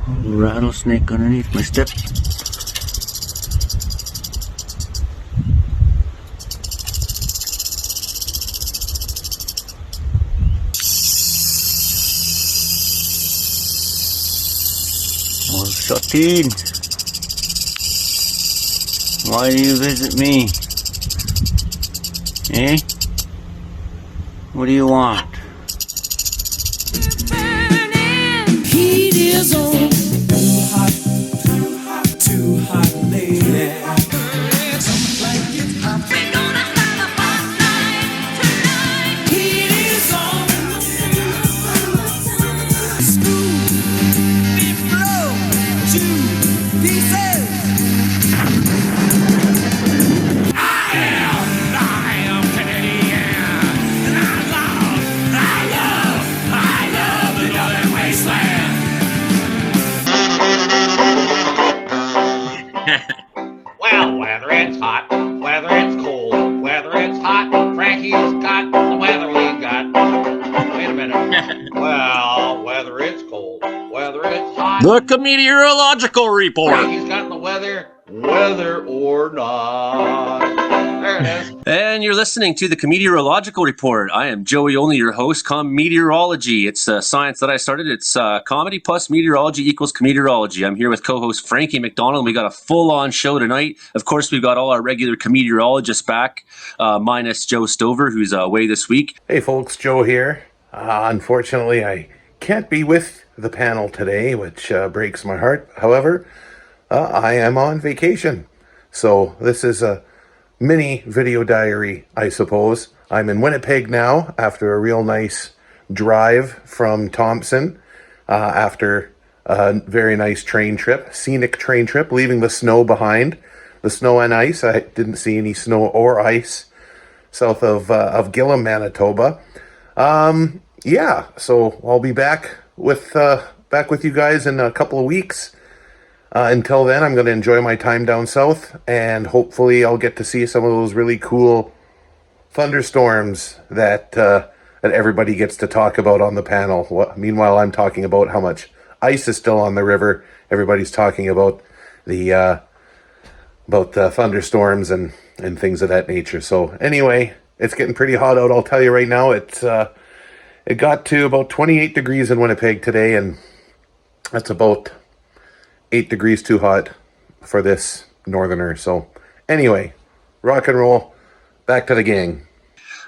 Rattlesnake underneath my step. Oh, Satine, why do you visit me? Eh? What do you want? Heat is on. Too hot, lady. Something like it's hot. We're gonna have a hot night tonight. Heat is on. Smooth, big flow, 2 pieces. I am Canadian. And I love the Northern Wasteland. Well, whether it's hot, whether it's cold, whether it's hot, Frankie's got the weather we got. Wait a minute. Well, whether it's cold, whether it's hot, The Comedeorological Report. Frankie's got the weather, whether or not. There it is. And you're listening to the Comedeorological Report. I am Joey Only, your host. Comedeorology. It's science that I started. It's comedy plus meteorology equals comedeorology. I'm here with co-host Frankie MacDonald. We got a full-on show tonight. Of course, we've got all our regular comedeorologists back, minus Joe Stover, who's away this week. Hey folks, Joe here. Unfortunately, I can't be with the panel today, which breaks my heart. However, I am on vacation. So this is a mini video diary, I suppose. I'm in Winnipeg now after a real nice drive from Thompson, after a very nice train trip, scenic train trip, leaving the snow behind. The snow and ice. I didn't see any snow or ice south of Gillam, Manitoba. Yeah, so I'll be back with you guys in a couple of weeks. Until then, I'm going to enjoy my time down south, and hopefully I'll get to see some of those really cool thunderstorms that everybody gets to talk about on the panel. Meanwhile, I'm talking about how much ice is still on the river. Everybody's talking about the thunderstorms and things of that nature. So anyway, it's getting pretty hot out. I'll tell you right now. It got to about 28 degrees in Winnipeg today, and that's about 8 degrees too hot for this northerner. So anyway, rock and roll. Back to the gang.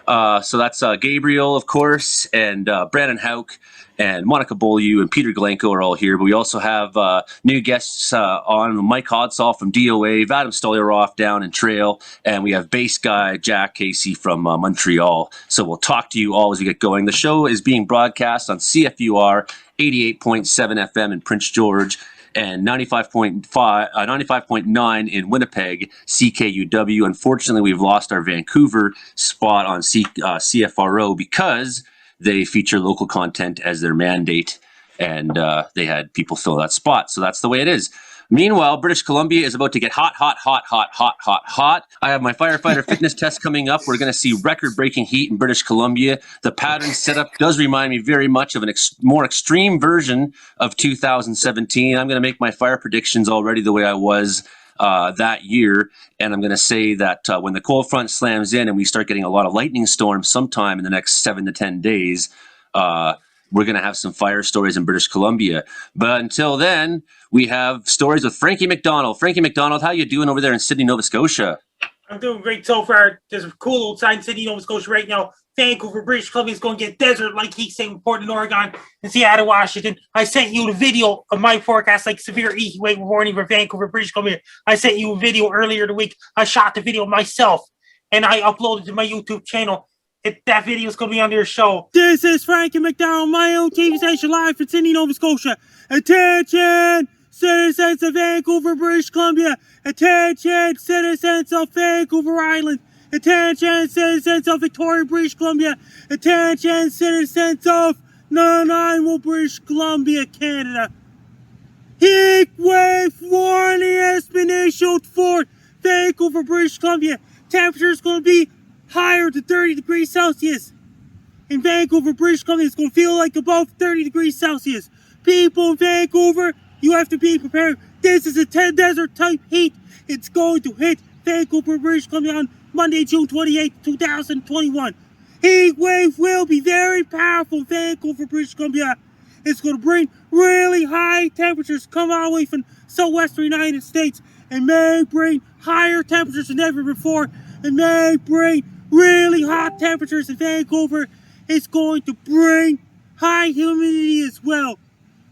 So that's Gabriel, of course, and Brandon Houck, and Monica Beaulieu and Peter Galanko are all here. But we also have new guests on, Mike Hodsall from DOA, Vadim Stolyarov down in Trail, and we have bass guy Jack Casey from Montreal. So we'll talk to you all as we get going. The show is being broadcast on CFUR 88.7 FM in Prince George, and 95.9 in Winnipeg, CKUW. Unfortunately, we've lost our Vancouver spot on CFRO because they feature local content as their mandate, and they had people fill that spot. So that's the way it is. Meanwhile, British Columbia is about to get hot. I have my firefighter fitness test coming up. We're going to see record-breaking heat in British Columbia. The pattern setup does remind me very much of an more extreme version of 2017. I'm going to make my fire predictions already the way I was that year, and I'm going to say that when the cold front slams in and we start getting a lot of lightning storms sometime in the next 7 to 10 days, we're going to have some fire stories in British Columbia. But until then, we have stories with Frankie MacDonald. Frankie MacDonald, how you doing over there in Sydney, Nova Scotia? I'm doing great so far. There's a cool outside in Sydney, Nova Scotia right now. Vancouver, British Columbia is going to get desert like he's saying, Portland, Oregon, and Seattle, Washington. I sent you the video of my forecast, like severe heat wave warning for Vancouver, British Columbia. I sent you a video earlier the week. I shot the video myself, and I uploaded it to my YouTube channel. That video is going to be on your show. This is Frankie MacDonald, my own TV station live from Sydney, Nova Scotia. Attention, citizens of Vancouver, British Columbia. Attention, citizens of Vancouver Island. Attention, citizens of Victoria, British Columbia. Attention, citizens of Nanaimo, British Columbia, Canada. Heat wave warning has been issued for Vancouver, British Columbia. Temperature is going to be higher to 30 degrees Celsius. In Vancouver, British Columbia, it's going to feel like above 30 degrees Celsius. People in Vancouver, You have to be prepared. This is a 10 desert type heat. It's going to hit Vancouver, British Columbia on Monday, June 28th, 2021. Heat wave will be very powerful in Vancouver, British Columbia. It's going to bring really high temperatures come all the way from southwestern United States and may bring higher temperatures than ever before and may bring really hot temperatures in Vancouver. It's going to bring high humidity as well.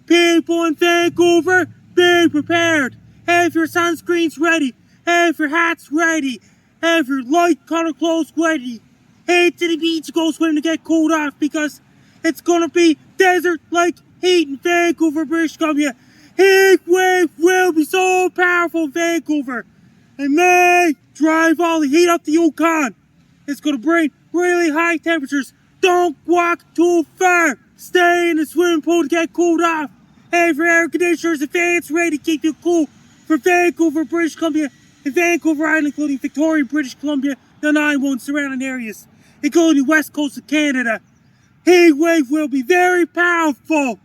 People in Vancouver, be prepared. Have your sunscreens ready. Have your hats ready. Have your light color clothes ready. Head to the beach, go swimming to get cooled off because it's going to be desert-like heat in Vancouver, British Columbia. Heat wave will be so powerful in Vancouver and may drive all the heat up the Yukon. It's going to bring really high temperatures. Don't walk too far. Stay in the swimming pool to get cooled off. Have your air conditioners and fans ready to keep you cool for Vancouver, British Columbia, and Vancouver Island, including Victoria, British Columbia, the 9-1 surrounding areas, including the west coast of Canada. Heat wave will be very powerful.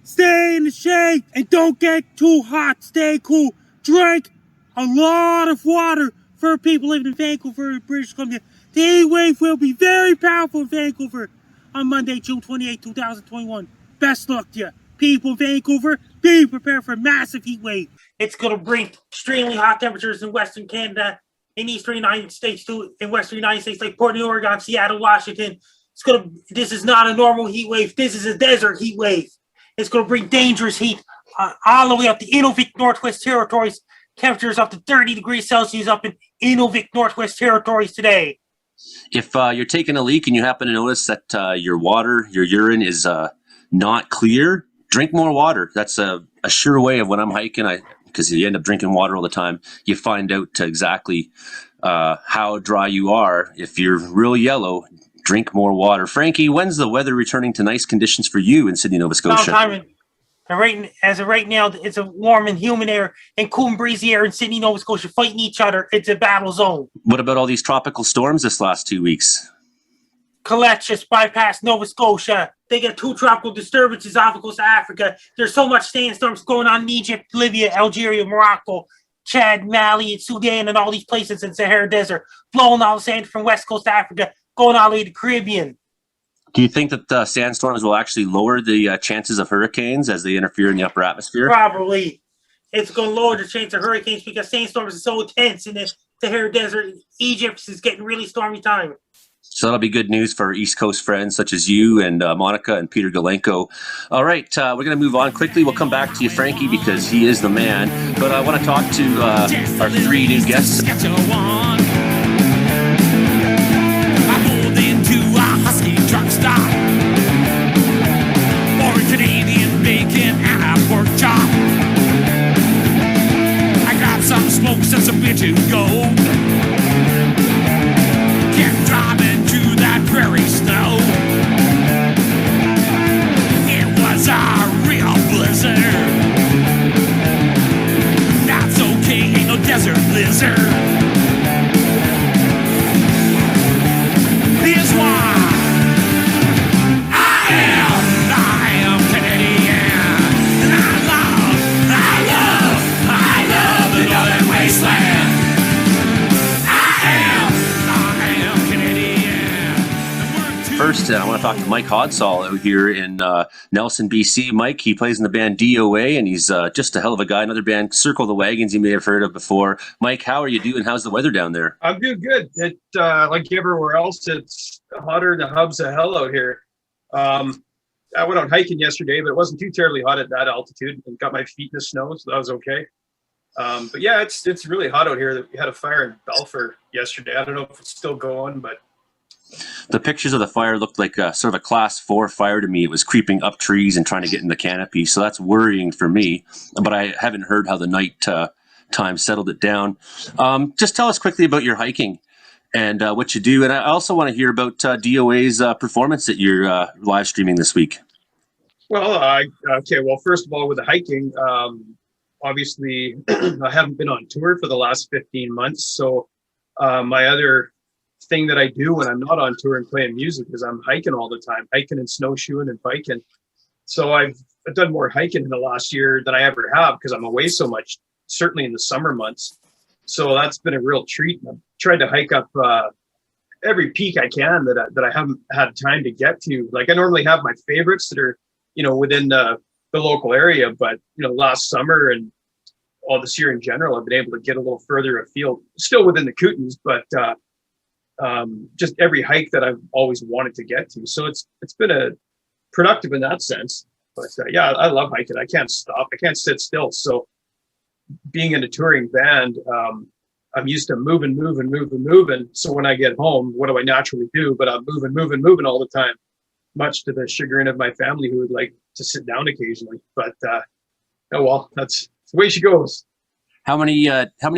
Stay in the shade and don't get too hot. Stay cool. Drink a lot of water for people living in Vancouver, British Columbia. The heat wave will be very powerful in Vancouver on Monday, June 28, 2021. Best luck to you. People in Vancouver, be prepared for a massive heat wave. It's going to bring extremely hot temperatures in Western Canada, in Eastern United States, too, in Western United States, like Portland, Oregon, Seattle, Washington. This is not a normal heat wave. This is a desert heat wave. It's going to bring dangerous heat all the way up to Inuvik Northwest Territories. Temperatures up to 30 degrees Celsius up in Inuvik Northwest Territories today. If you're taking a leak and you happen to notice that your urine is not clear, drink more water. That's a sure way of when I'm hiking, because you end up drinking water all the time, you find out exactly how dry you are. If you're real yellow, drink more water. Frankie, when's the weather returning to nice conditions for you in Sydney, Nova Scotia? As of right now, it's a warm and humid air and cool and breezy air in Sydney, Nova Scotia fighting each other. It's a battle zone. What about all these tropical storms this last 2 weeks? Colette just bypassed Nova Scotia. They got 2 tropical disturbances off the coast of Africa. There's so much sandstorms going on in Egypt, Libya, Algeria, Morocco, Chad, Mali, and Sudan, and all these places in Sahara Desert, blowing all the sand from west coast of Africa, going all the way to the Caribbean. Do you think that the sandstorms will actually lower the chances of hurricanes as they interfere in the upper atmosphere? Probably. It's going to lower the chance of hurricanes because sandstorms are so intense in the Sahara Desert. Egypt is getting really stormy time. So that'll be good news for our East Coast friends such as you and Monica and Peter Galanko. All right, we're going to move on quickly. We'll come back to you, Frankie, because he is the man. But I want to talk to our 3 new guests. I pulled into a Husky truck stop for a Canadian bacon and a pork chop. I grabbed some smokes and some beer to go. Kept driving to that prairie snow. It was a real blizzard. That's okay, ain't no desert blizzard. Here's why. I am Canadian, and I love the northern wasteland. I am Canadian. First, I want to talk to Mike Hodsall out here in Nelson, BC. Mike, he plays in the band DOA, and he's just a hell of a guy. Another band, Circle the Wagons, you may have heard of before. Mike, how are you doing? How's the weather down there? I'm doing good. It like everywhere else, it's hotter than hubs of hell out here. I went out hiking yesterday, but it wasn't too terribly hot at that altitude, and got my feet in the snow, so that was okay. But yeah, it's really hot out here. We had a fire in Belfort yesterday. I don't know if it's still going, but The pictures of the fire looked like sort of a class 4 fire to me. It was creeping up trees and trying to get in the canopy, so that's worrying for me. But I haven't heard how the night time settled it down. Just tell us quickly about your hiking and what you do. And I also want to hear about DOA's performance that you're live streaming this week. Well, okay. Well, first of all, with the hiking, obviously, I haven't been on tour for the last 15 months. So my other thing that I do when I'm not on tour and playing music is I'm hiking all the time, hiking and snowshoeing and biking. So I've I've done more hiking in the last year than I ever have because I'm away so much, certainly in the summer months. So that's been a real treat. I've tried to hike up every peak I can that I haven't had time to get to. Like I normally have my favorites that are, within the local area, but last summer and all this year in general, I've been able to get a little further afield, still within the Kootenays, but just every hike that I've always wanted to get to. So it's been a productive in that sense. But yeah, I love hiking. I can't stop. I can't sit still. So being in a touring band, I'm used to moving. So when I get home, what do I naturally do? But I'm moving all the time, much to the chagrin of my family who would like to sit down occasionally. But oh well, that's the way she goes. How many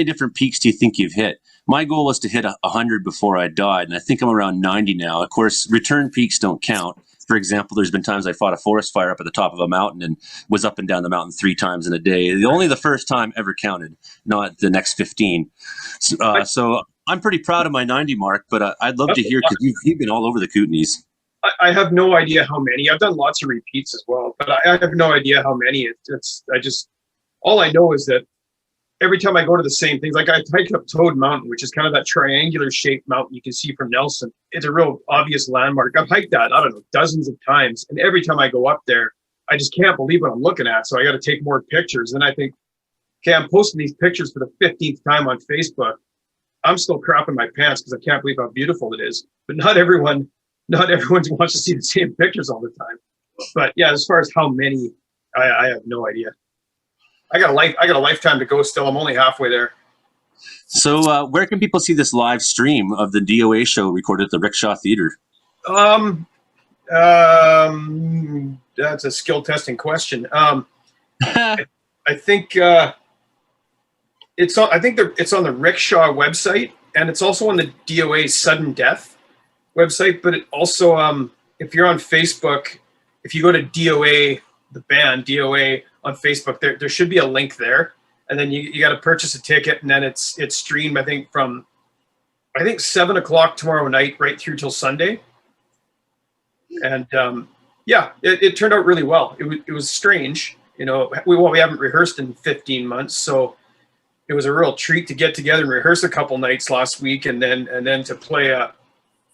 different peaks do you think you've hit? My goal was to hit 100 before I died, and I think I'm around 90 now. Of course, return peaks don't count. For example, there's been times I fought a forest fire up at the top of a mountain and was up and down the mountain 3 times in a day. Only the first time ever counted, not the next 15. So I'm pretty proud of my 90 mark, but I'd love to hear, because you've been all over the Kootenays. I have no idea how many. I've done lots of repeats as well, but I have no idea how many. All I know is that every time I go to the same things, like I hike up Toad Mountain, which is kind of that triangular shaped mountain you can see from Nelson. It's a real obvious landmark. I've hiked that, I don't know, dozens of times. And every time I go up there, I just can't believe what I'm looking at. So I got to take more pictures. And I think, okay, I'm posting these pictures for the 15th time on Facebook. I'm still crapping my pants because I can't believe how beautiful it is. But not everyone wants to see the same pictures all the time. But yeah, as far as how many, I have no idea. I got a lifetime to go still. I'm only halfway there. So where can people see this live stream of the DOA show recorded at the Rickshaw Theater? That's a skill testing question. I think it's on the Rickshaw website, and it's also on the DOA sudden death website, but it also if you're on Facebook, if you go to DOA, the band DOA on Facebook, there should be a link there, and then you got to purchase a ticket, and then it's streamed, I think 7 o'clock tomorrow night right through till Sunday. And yeah, it turned out really well. It was strange, we haven't rehearsed in 15 months, so it was a real treat to get together and rehearse a couple nights last week, and then to play a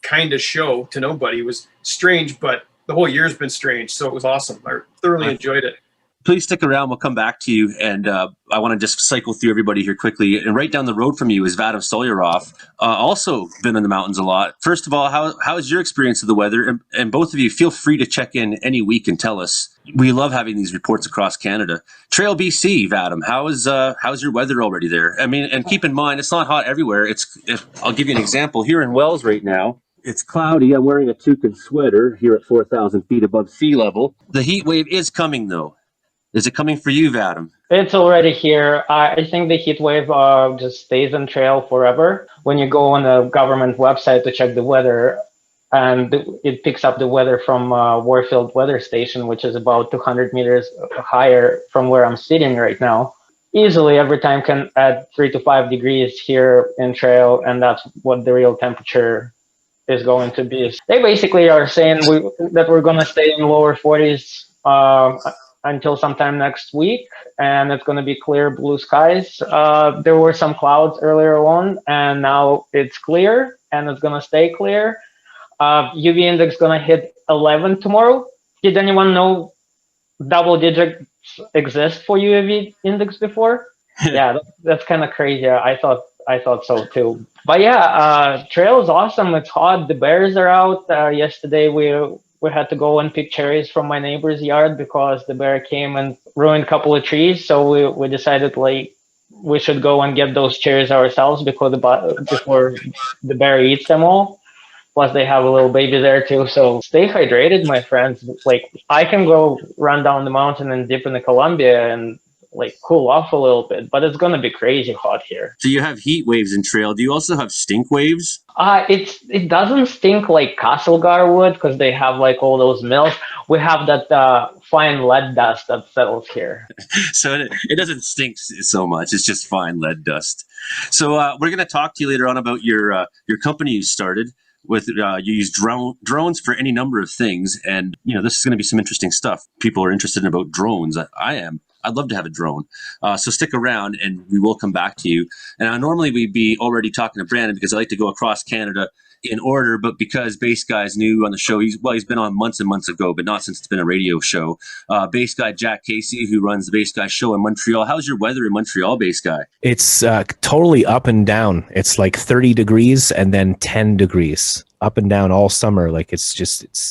kind of show to nobody. It was strange, but the whole year's been strange, so it was awesome. I thoroughly enjoyed it. Please stick around. We'll come back to you. And I want to just cycle through everybody here quickly. And right down the road from you is Vadim Stolyarov, also been in the mountains a lot. First of all, how is your experience of the weather? And both of you, feel free to check in any week and tell us. We love having these reports across Canada. Trail BC, Vadim, how's your weather already there? I mean, and keep in mind, it's not hot everywhere. I'll give you an example. Here in Wells right now, it's cloudy. I'm wearing a toucan sweater here at 4,000 feet above sea level. The heat wave is coming, though. Is it coming for you, Vadim? It's already here. I think the heat wave just stays on trail forever. When you go on the government website to check the weather, and it picks up the weather from Warfield Weather Station, which is about 200 meters higher from where I'm sitting right now. Easily every time can add 3 to 5 degrees here in trail, and that's what the real temperature is going to be. They basically are saying that we're going to stay in lower 40s until sometime next week, and it's going to be clear blue skies. There were some clouds earlier on, and now it's clear, and it's going to stay clear. UV index going to hit 11 tomorrow. Did anyone know double digits exist for UV index before? Yeah, that's kind of crazy. I thought so too. But yeah, trail is awesome. It's hot. The bears are out. Yesterday we had to go and pick cherries from my neighbor's yard because the bear came and ruined a couple of trees. So we decided we should go and get those cherries ourselves before the bear eats them all. Plus they have a little baby there too. So stay hydrated, my friends. I can go run down the mountain and dip in the Columbia and cool off a little bit, but it's going to be crazy hot here. So you have heat waves in trail. Do you also have stink waves? It doesn't stink like Castlegar would because they have all those mills. We have that fine lead dust that settles here. So it doesn't stink so much. It's just fine lead dust. So we're going to talk to you later on about your company you started. with you use drones for any number of things, and this is going to be some interesting stuff. People are interested in about drones. I am. I'd love to have a drone. So stick around, and we will come back to you. And normally we'd be already talking to Brandon because I like to go across Canada in order, but because Bass Guy's new on the show, he's been on months and months ago, but not since it's been a radio show. Bass Guy Jack Casey, who runs the Bass Guy show in Montreal. How's your weather in Montreal, Bass Guy? It's totally up and down. It's like 30 degrees and then 10 degrees, up and down all summer. Like it's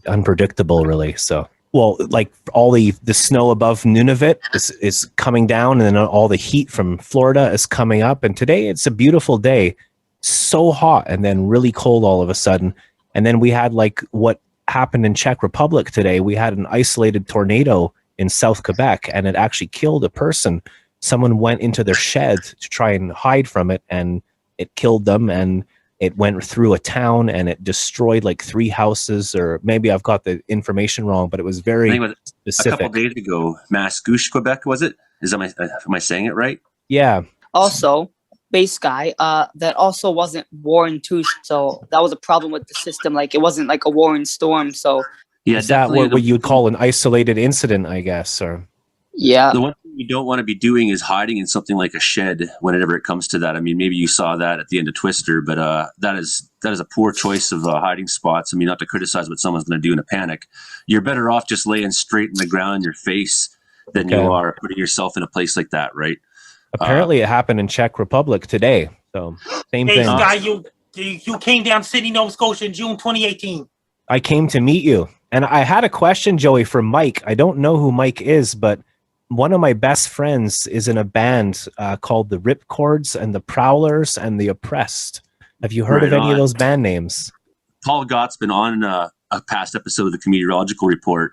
unpredictable, really. So, well, like all the snow above Nunavut is coming down, and then all the heat from Florida is coming up. And today it's a beautiful day. So hot and then really cold all of a sudden. And then we had like what happened in Czech Republic today. We had an isolated tornado in South Quebec, and it actually killed a person. Someone went into their shed to try and hide from it, and it killed them, and it went through a town, and it destroyed like 3 houses, or maybe I've got the information wrong, but it was very specific. A couple days ago, Mascouche, Quebec, was it? Am I saying it right? Yeah. Also, Bass Guy, that also wasn't warned too, so that was a problem with the system. Like it wasn't like a warning storm. So is that what you would call an isolated incident, I guess? Or yeah, the one thing you don't want to be doing is hiding in something like a shed whenever it comes to that. I mean, maybe you saw that at the end of Twister, but that is a poor choice of hiding spots. I mean, not to criticize what someone's going to do in a panic. You're better off just laying straight in the ground in your face than you are putting yourself in a place like that, right? Apparently, it happened in Czech Republic today. So same thing. Guy, you came down to Sydney, Nova Scotia in June 2018. I came to meet you, and I had a question, Joey, for Mike. I don't know who Mike is, but one of my best friends is in a band called the Ripcords and the Prowlers and the Oppressed. Have you heard of any of those band names? Paul Gott's been on a past episode of the Comedeorological Report.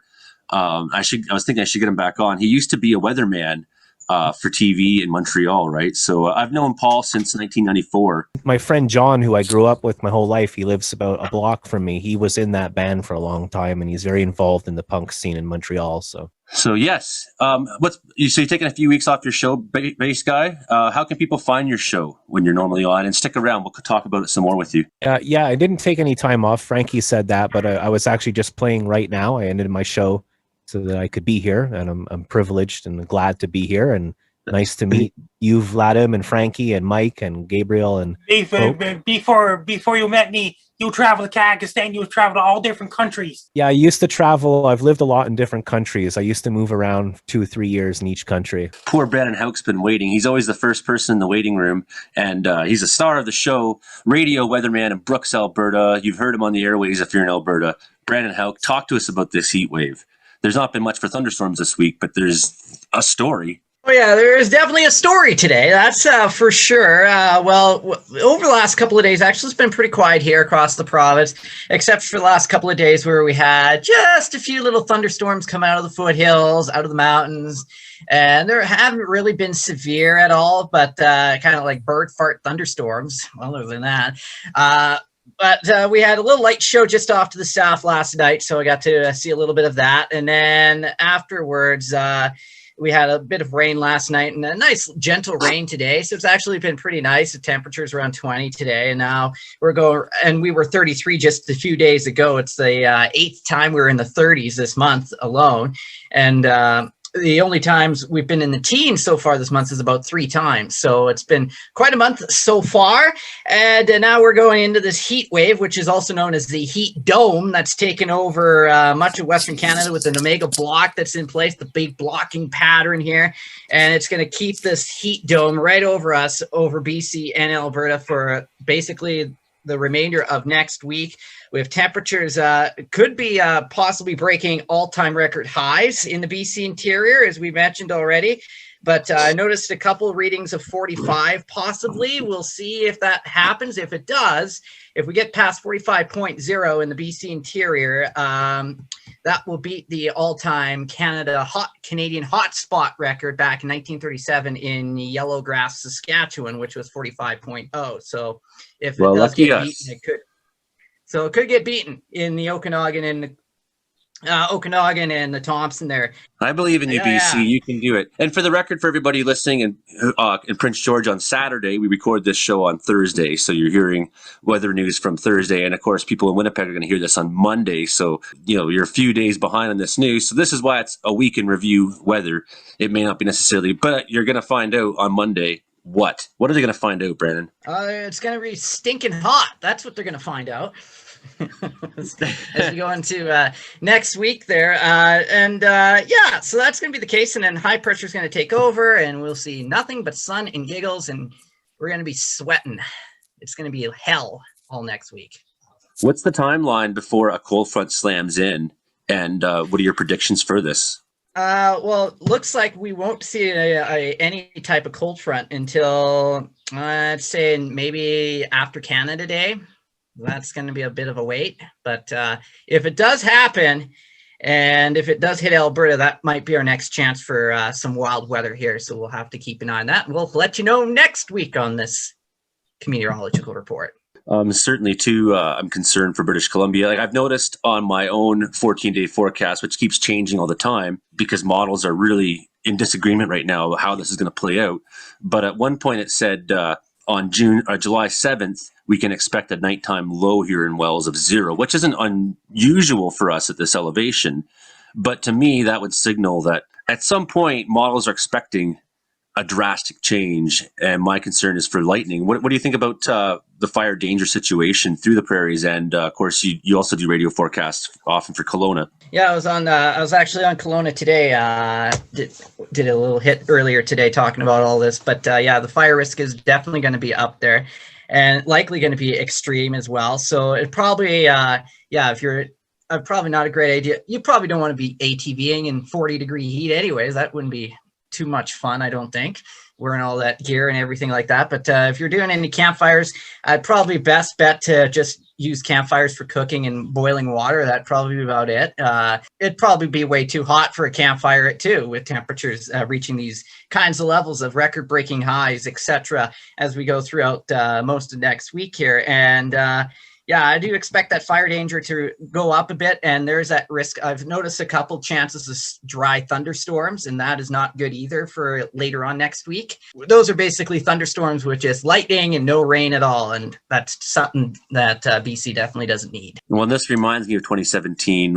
I was thinking I should get him back on. He used to be a weatherman for TV in Montreal, right? So I've known Paul since 1994. My friend John, who I grew up with my whole life, he lives about a block from me. He was in that band for a long time, and he's very involved in the punk scene in Montreal. So yes, so you're taking a few weeks off your show, Bass Guy. How can people find your show when you're normally on? And stick around; we'll talk about it some more with you. Yeah, I didn't take any time off. Frankie said that, but I was actually just playing right now. I ended my show so that I could be here, and I'm privileged and glad to be here, and nice to meet you, Vadim and Frankie and Mike and Gabriel and before you met me, you traveled to Kazakhstan, you traveled to all different countries. Yeah, I used to travel. I've lived a lot in different countries. I used to move around 2 or 3 years in each country. Poor Brandon Houck's been waiting. He's always the first person in the waiting room, and he's a star of the show, radio weatherman in Brooks, Alberta. You've heard him on the airways if you're in Alberta. Brandon Houck, talk to us about this heat wave. There's not been much for thunderstorms this week, but there's a story. Oh, yeah, there is definitely a story today. That's for sure. Well, over the last couple of days, actually, it's been pretty quiet here across the province, except for the last couple of days where we had just a few little thunderstorms come out of the foothills, out of the mountains. And there haven't really been severe at all, but kind of like bird fart thunderstorms. Well, other than that. But we had a little light show just off to the south last night, so I got to see a little bit of that. And then afterwards, we had a bit of rain last night and a nice gentle rain today. So it's actually been pretty nice. The temperature's around 20 today, and now we were 33 just a few days ago. It's the 8th time we were in the 30s this month alone. And the only times we've been in the teens so far this month is about 3 times. So it's been quite a month so far. And now we're going into this heat wave, which is also known as the heat dome, that's taken over much of Western Canada with an omega block that's in place, the big blocking pattern here. And it's going to keep this heat dome right over us, over BC and Alberta for basically the remainder of next week. We have temperatures could be possibly breaking all-time record highs in the BC interior, as we mentioned already. But I noticed a couple readings of 45 possibly. We'll see if that happens. If it does, if we get past 45.0 in the BC interior, that will beat the all-time Canadian hotspot record back in 1937 in Yellowgrass, Saskatchewan, which was 45.0. So if it does get beaten, it could. So it could get beaten in the Okanagan and Okanagan and the Thompson there. I believe in you, Yeah, BC. yeah. You can do it. And for the record, for everybody listening in Prince George on Saturday, we record this show on Thursday. So you're hearing weather news from Thursday. And of course, people in Winnipeg are going to hear this on Monday. So, you're a few days behind on this news. So this is why it's a week in review weather. It may not be necessarily, but you're going to find out on Monday what? What are they going to find out, Brandon? It's going to be stinking hot. That's what they're going to find out. as we go into next week there. So that's going to be the case. And then high pressure is going to take over and we'll see nothing but sun and giggles and we're going to be sweating. It's going to be hell all next week. What's the timeline before a cold front slams in? And what are your predictions for this? Well, looks like we won't see any type of cold front until, I'd say, maybe after Canada Day. That's going to be a bit of a wait. But if it does happen, and if it does hit Alberta, that might be our next chance for some wild weather here. So we'll have to keep an eye on that. We'll let you know next week on this Comedeorological report. Certainly, too, I'm concerned for British Columbia. Like I've noticed on my own 14-day forecast, which keeps changing all the time because models are really in disagreement right now about how this is going to play out. But at one point it said on July 7th, we can expect a nighttime low here in Wells of 0, which isn't unusual for us at this elevation. But to me, that would signal that at some point models are expecting a drastic change. And my concern is for lightning. What do you think about the fire danger situation through the prairies? And of course, you also do radio forecasts often for Kelowna. Yeah, I was actually on Kelowna today. Did a little hit earlier today talking about all this. But the fire risk is definitely going to be up there. And likely going to be extreme as well. So it probably, if you're probably not a great idea. You probably don't want to be ATVing in 40-degree heat anyways. That wouldn't be too much fun, I don't think, wearing all that gear and everything like that. But if you're doing any campfires, I'd probably best bet to just use campfires for cooking and boiling water. That'd probably be about it. It'd probably be way too hot for a campfire too, with temperatures reaching these kinds of levels of record-breaking highs, etc., as we go throughout most of next week here. And I do expect that fire danger to go up a bit, and there's that risk. I've noticed a couple chances of dry thunderstorms, and that is not good either for later on next week. Those are basically thunderstorms with just lightning and no rain at all, and that's something that BC definitely doesn't need. Well, this reminds me of 2017.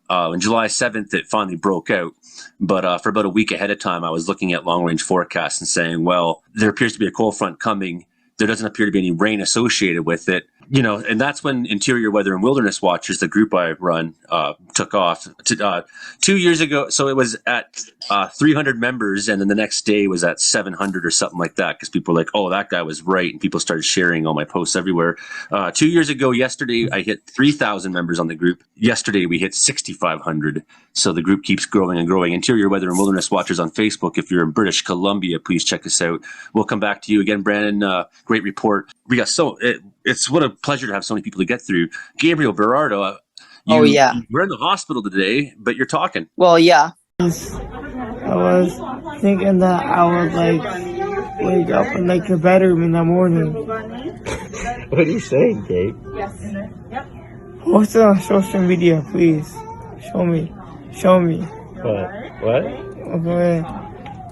On July 7th, it finally broke out. But for about a week ahead of time, I was looking at long-range forecasts and saying, well, there appears to be a cold front coming. There doesn't appear to be any rain associated with it. And that's when Interior Weather and Wilderness Watchers, the group I run, took off. 2 years ago, so it was at 300 members, and then the next day was at 700 or something like that, because people were like, oh, that guy was right, and people started sharing all my posts everywhere. 2 years ago, yesterday, I hit 3,000 members on the group. Yesterday, we hit 6,500. So the group keeps growing and growing. Interior Weather and Wilderness Watchers on Facebook. If you're in British Columbia, please check us out. We'll come back to you again, Brandon. Great report. We got it's what a pleasure to have so many people to get through. Gabriel, Berardo, we're in the hospital today, but you're talking. Well, yeah. I was thinking that I would wake up in your bedroom in the morning. What are you saying, Gabe? Post it on social media, please. Show me. What? Okay.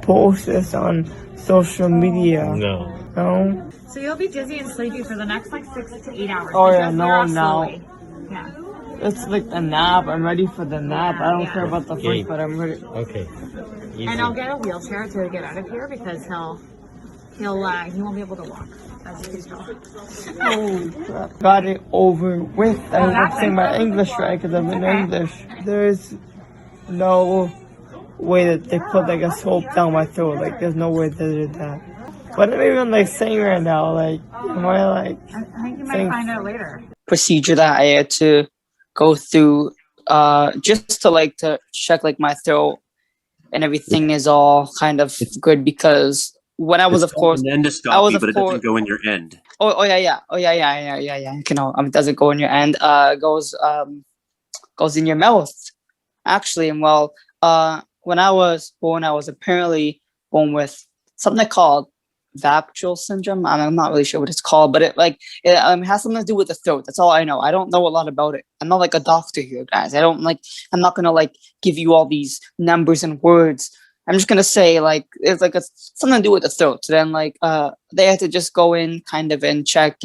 Post this on social media. No. No? So you'll be dizzy and sleepy for the next 6 to 8 hours. Oh yeah, no. Yeah. It's the nap. I'm ready for the nap. I don't care about the first, but I'm ready. Okay. Easy. And I'll get a wheelchair to get out of here because he won't be able to walk, as you can tell. Holy crap. Got it over with. I don't have to say my English right because I'm in English. There's no way that they put a soap down my throat. There's no way they did that. But I'm even saying right now, am I I think you might find out later. Procedure that I had to go through just to check my throat and everything is all kind of good, because when I was, of course, an endoscopy, but it doesn't go in your end. Oh yeah. It doesn't go in your end. Goes in your mouth, actually. And when I was born, I was apparently born with something called Vacuole syndrome. I'm not really sure what it's called, but it has something to do with the throat. That's all I know. I don't know a lot about it. I'm not like a doctor here, guys. I'm not gonna like give you all these numbers and words. I'm just gonna say like it's like something to do with the throat. So then like they had to just go in kind of and check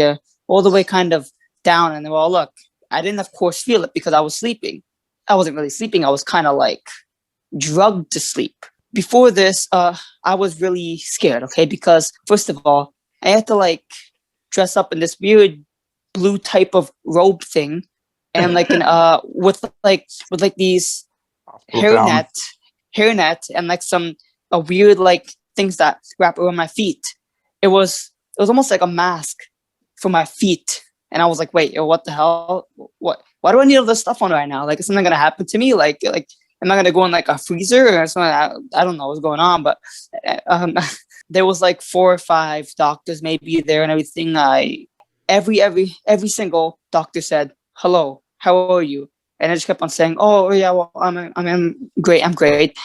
all the way kind of down, and well, look, I didn't of course feel it because I was sleeping. I wasn't really sleeping. I was kind of like drugged to sleep. Before this, I was really scared, okay? Because first of all, I had to like dress up in this weird blue type of robe thing, and like with these hairnet and like some weird like things that wrap around my feet. It was almost like a mask for my feet, and I was like, wait, what the hell? Why do I need all this stuff on right now? Like, is something gonna happen to me? Like. Am I gonna go in like a freezer or something? I don't know what's going on, but there was like 4 or 5 doctors maybe there and everything. Every single doctor said, "Hello, how are you?" And I just kept on saying, "Oh yeah, well I'm great, I'm great."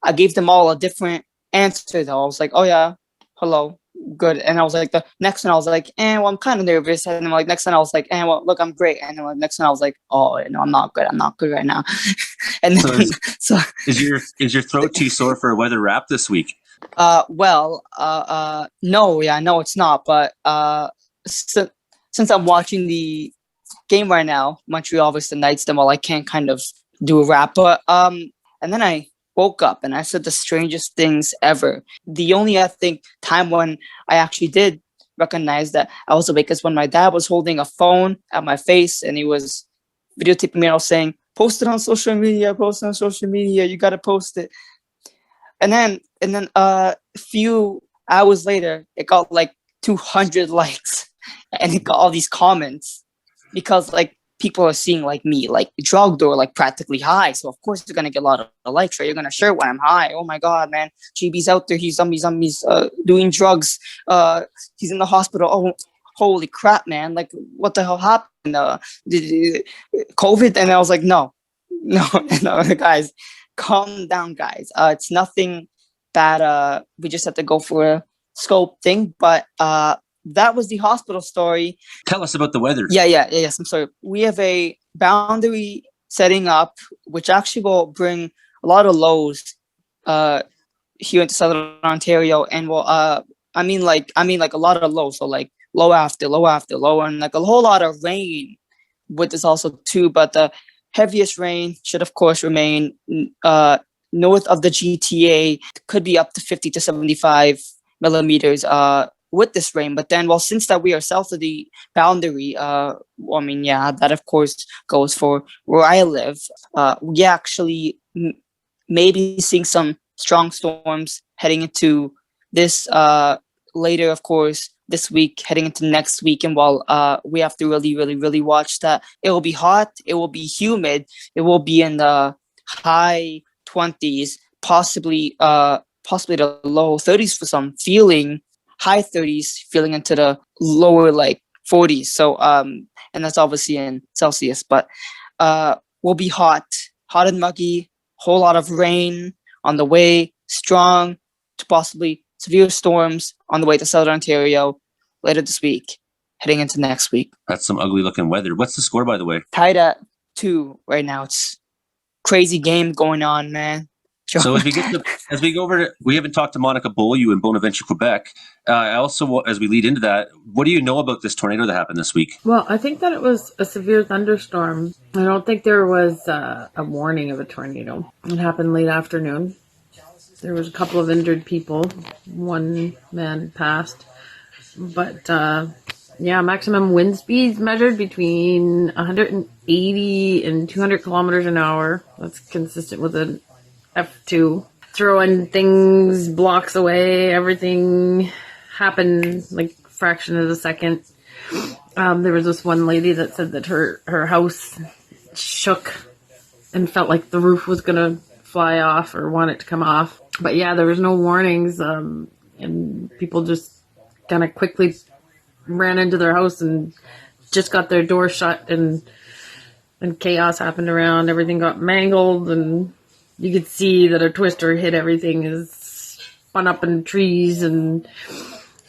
I gave them all a different answer though. I was like, "Oh yeah, hello, good." And I was like, the next one I was like, well, I'm kind of nervous. And then like next one I was like, well, look, I'm great. And then like, next one I was like, oh no, I'm not good right now. And then, is your throat too sore for a weather wrap this week? No, it's not. But since I'm watching the game right now, Montreal versus the Knights, then I can't kind of do a wrap. But and then I woke up and I said the strangest things ever. The only, I think, time when I actually did recognize that I was awake is when my dad was holding a phone at my face and he was videotaping me and I was saying, post it on social media, you gotta post it. And then a few hours later, it got like 200 likes and it got all these comments because like people are seeing like me like drugged or like practically high, so of course you're gonna get a lot of likes, right? You're gonna share when I'm high. Oh my god, man, GB's out there, he's doing drugs, he's in the hospital. Oh, holy crap, man, like what the hell happened? COVID? And I was like, no, guys, calm down, guys. It's nothing bad. We just have to go for a scope thing, but that was the hospital story. Tell us about the weather. Yes, I'm sorry. We have a boundary setting up, which actually will bring a lot of lows here into Southern Ontario, and I mean like a lot of lows, so like low after low, and like a whole lot of rain with this also too. But the heaviest rain should of course remain north of the GTA. Could be up to 50 to 75 millimeters with this rain. But then, since that we are south of the boundary, that of course goes for where I live. We actually may be seeing some strong storms heading into this later, of course, this week, heading into next week. And we have to really watch that. It will be hot, it will be humid, it will be in the high 20s, possibly the low 30s for some, feeling high 30s, feeling into the lower like 40s. So and that's obviously in Celsius, but will be hot and muggy, whole lot of rain on the way, strong to possibly severe storms on the way to Southern Ontario later this week, heading into next week. That's some ugly looking weather. What's the score, by the way? Tied at 2 right now. It's crazy game going on, man. So as we go over to, we haven't talked to Monica Beaulieu in Bonaventure, Quebec. Also, as we lead into that, what do you know about this tornado that happened this week? Well, I think that it was a severe thunderstorm. I don't think there was a warning of a tornado. It happened late afternoon. There was a couple of injured people. One man passed. But maximum wind speeds measured between 180 and 200 kilometers an hour. That's consistent with an F2. Throwing things blocks away. Everything happened like a fraction of a second. There was this one lady that said that her house shook and felt like the roof was going to fly off or want it to come off. But yeah, there was no warnings. And people just kind of quickly ran into their house and just got their door shut, and chaos happened around. Everything got mangled, and you could see that a twister hit everything, is spun up in trees, and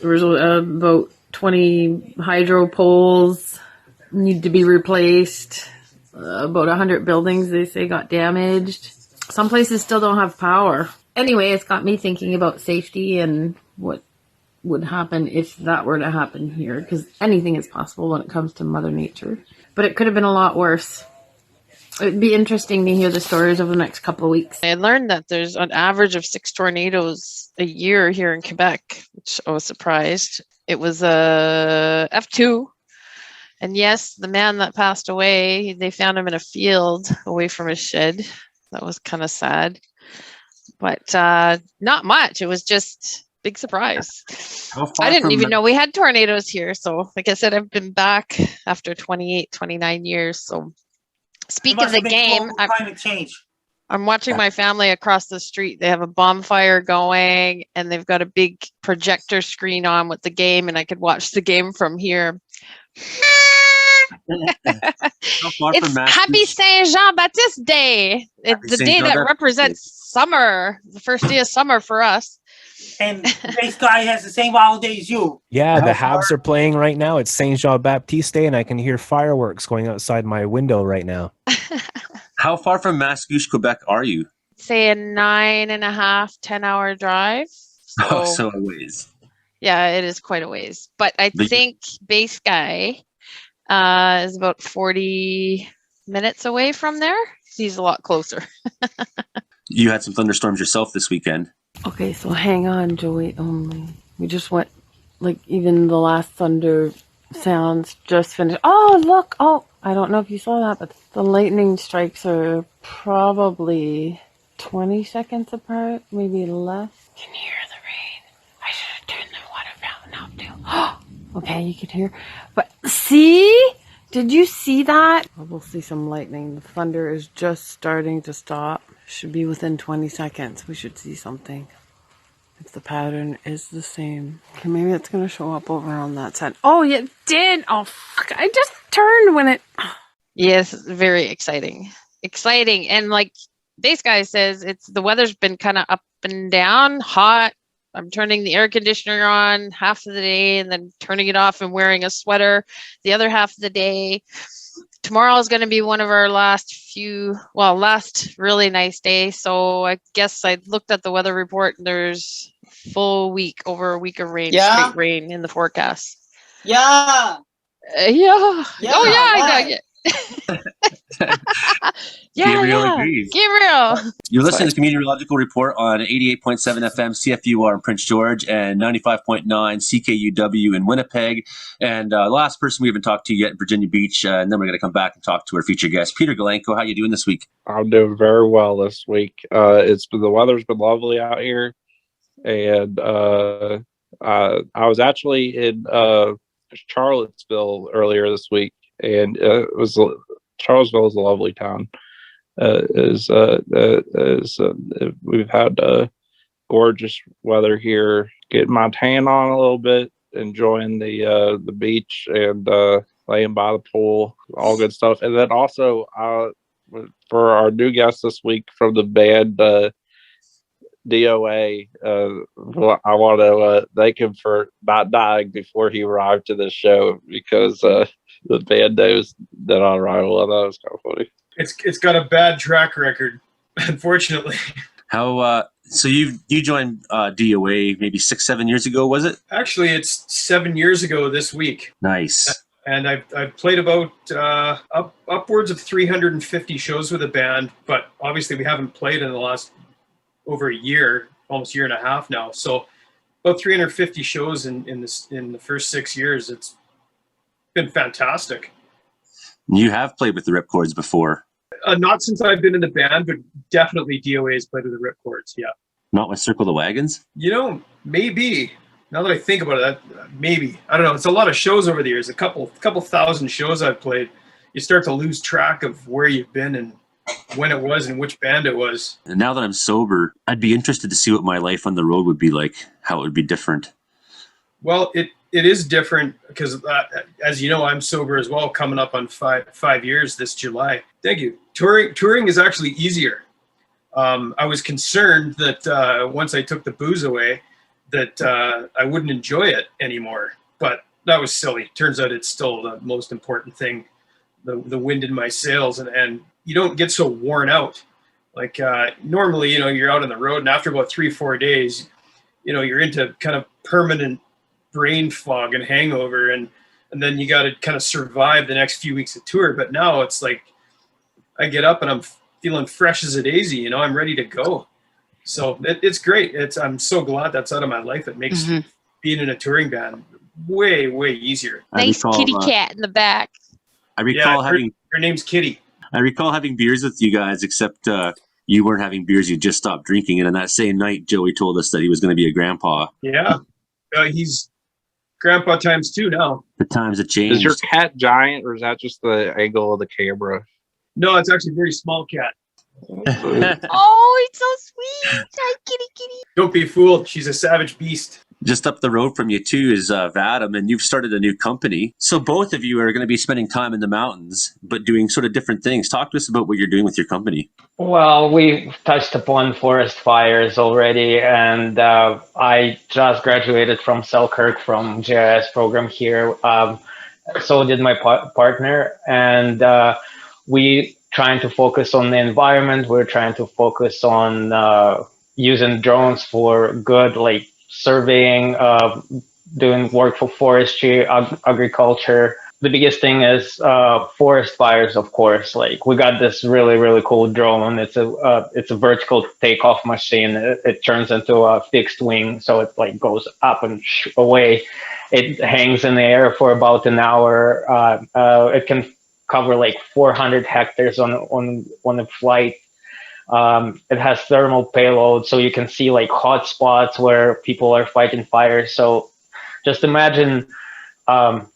There was about 20 hydro poles need to be replaced. About 100 buildings, they say, got damaged. Some places still don't have power. Anyway, it's got me thinking about safety and what would happen if that were to happen here, because anything is possible when it comes to Mother Nature. But it could have been a lot worse. It would be interesting to hear the stories over the next couple of weeks. I learned that there's an average of 6 tornadoes a year here in Quebec, which I was surprised. It was a F2. And yes, the man that passed away, they found him in a field away from his shed. That was kind of sad. But not much. It was just big surprise. I didn't even know we had tornadoes here. So like I said, I've been back after 28, 29 years. So speak of the game, climate change. I'm watching my family across the street. They have a bonfire going and they've got a big projector screen on with the game, and I could watch the game from here. It's Happy Saint Jean Baptiste Day. It's the day that represents summer, the first day of summer for us. And this guy has the same holiday as you. Yeah, the Habs are playing right now. It's Saint Jean Baptiste Day, and I can hear fireworks going outside my window right now. How far from Mascouche, Quebec are you? Say a 9.5, 10-hour drive. So a ways. Yeah, it is quite a ways. But I think Base Guy is about 40 minutes away from there. He's a lot closer. You had some thunderstorms yourself this weekend. Okay, so hang on, Joey, only. We just went, like, even the last thunder sounds just finished. Oh, look! Oh, I don't know if you saw that, but the lightning strikes are probably 20 seconds apart, maybe less. Can you hear the rain? I should have turned the water fountain off, too. Okay, you can hear. But see? Did you see that? Oh, we'll see some lightning. The thunder is just starting to stop. Should be within 20 seconds. We should see something. If the pattern is the same. Okay, maybe it's going to show up over on that side. Oh, it did. Oh, fuck. I just turned when it... Yes, very exciting. Exciting. And like Base Guy says, the weather's been kind of up and down, hot. I'm turning the air conditioner on half of the day and then turning it off and wearing a sweater the other half of the day. Tomorrow is going to be one of our last really nice day. So I guess I looked at the weather report and there's over a week of rain, straight rain in the forecast. Yeah. Yeah. Oh yeah, I know. Gabriel agrees. Gabriel. You're listening to the Comedeorological Report on 88.7 FM CFUR in Prince George and 95.9 CKUW in Winnipeg. And the last person we haven't talked to yet in Virginia Beach, and then we're going to come back and talk to our featured guest, Peter Galanko. How you doing this week? I'm doing very well this week. The weather's been lovely out here, and I was actually in Charlottesville earlier this week. And Charlottesville is a lovely town. We've had gorgeous weather here. Getting my tan on a little bit, enjoying the beach and laying by the pool, all good stuff. And then also for our new guest this week from the band DOA, I want to thank him for not dying before he arrived to this show, because the band knows that on arrival. I thought it was kind of funny. It's got a bad track record, unfortunately. How so you joined DOA maybe 6-7 years ago, was it? Actually, it's 7 years ago this week. Nice. And I've played about upwards of 350 shows with a band, but obviously we haven't played in the last over a year, almost year and a half now. So about 350 shows in the first 6 years. It's been fantastic. You have played with the Ripcords before. Not since I've been in the band, but definitely DOA has played with the Ripcords. Yeah. Not with Circle the Wagons? Maybe. Now that I think about it, maybe. I don't know. It's a lot of shows over the years. A couple thousand shows I've played. You start to lose track of where you've been and when it was and which band it was. And now that I'm sober, I'd be interested to see what my life on the road would be like, how it would be different. Well, it is different because, as you know, I'm sober as well, coming up on five years this July. Thank you. Touring is actually easier. I was concerned that once I took the booze away, that I wouldn't enjoy it anymore. But that was silly. Turns out it's still the most important thing, the wind in my sails, and you don't get so worn out. Like normally, you're out on the road, and after about 3-4 days, you're into kind of permanent brain fog and hangover, and then you got to kind of survive the next few weeks of tour. But now it's like I get up and I'm feeling fresh as a daisy. I'm ready to go. So it's great. I'm so glad that's out of my life. It makes being in a touring band way, way easier. Nice kitty cat in the back. I recall her name's Kitty. I recall having beers with you guys, except you weren't having beers. You just stopped drinking. And on that same night, Joey told us that he was going to be a grandpa. Yeah. He's grandpa times 2 now. The times have changed. Is your cat giant, or is that just the angle of the camera? No, it's actually a very small cat. Oh, it's so sweet. Hi, kitty. Don't be fooled. She's a savage beast. Just up the road from you, too, is Vadim, and you've started a new company. So both of you are going to be spending time in the mountains, but doing sort of different things. Talk to us about what you're doing with your company. Well, we've touched upon forest fires already, and I just graduated from Selkirk from GIS program here. So did my partner, and we trying to focus on the environment. We're trying to focus on using drones for good, like surveying, doing work for forestry, agriculture. The biggest thing is forest fires, of course. Like we got this really, really cool drone. It's a vertical takeoff machine. It turns into a fixed wing, so it like goes up and away. It hangs in the air for about an hour. It can cover like 400 hectares on a flight. It has thermal payload, so you can see like hot spots where people are fighting fires. So just imagine,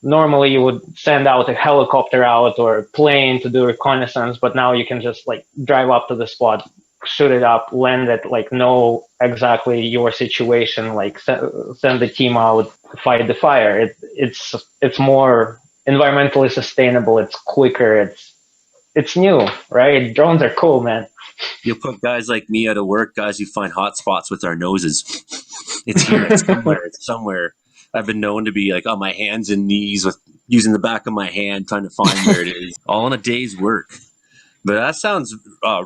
normally you would send out a helicopter out or a plane to do reconnaissance, but now you can just like drive up to the spot, shoot it up, land it, like know exactly your situation, like send the team out, fight the fire. It's more environmentally sustainable. It's quicker. It's new, right? Drones are cool, man. You'll put guys like me out of work, guys who find hot spots with our noses. It's here, it's somewhere. I've been known to be like on my hands and knees with using the back of my hand trying to find where it is, all in a day's work. But that sounds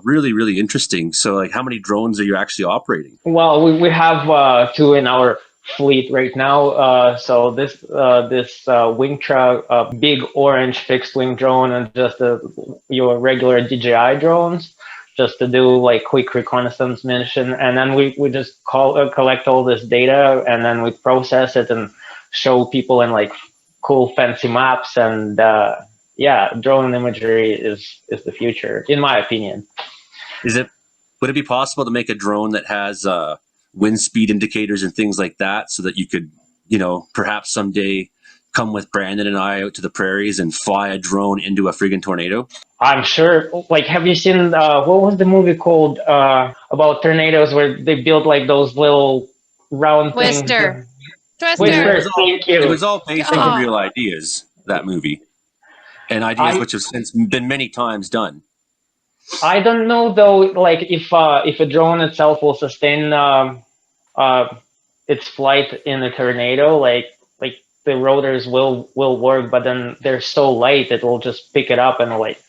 really, really interesting. So, like, how many drones are you actually operating? Well, we have 2 in our fleet right now. So this Wingtra, big orange fixed wing drone, and just your regular DJI drones, just to do like quick reconnaissance mission. And then we just collect all this data, and then we process it and show people in like cool fancy maps. And drone imagery is the future, in my opinion. Would it be possible to make a drone that has wind speed indicators and things like that, so that you could, perhaps someday come with Brandon and I out to the prairies and fly a drone into a friggin' tornado? I'm sure. Like, have you seen what was the movie called about tornadoes, where they built like those little round Twister. things? Twister. Thank you. It was all based on real ideas, that movie, and ideas which have since been many times done. I don't know though, like if a drone itself will sustain its flight in a tornado, like the rotors will work, but then they're so light it will just pick it up and like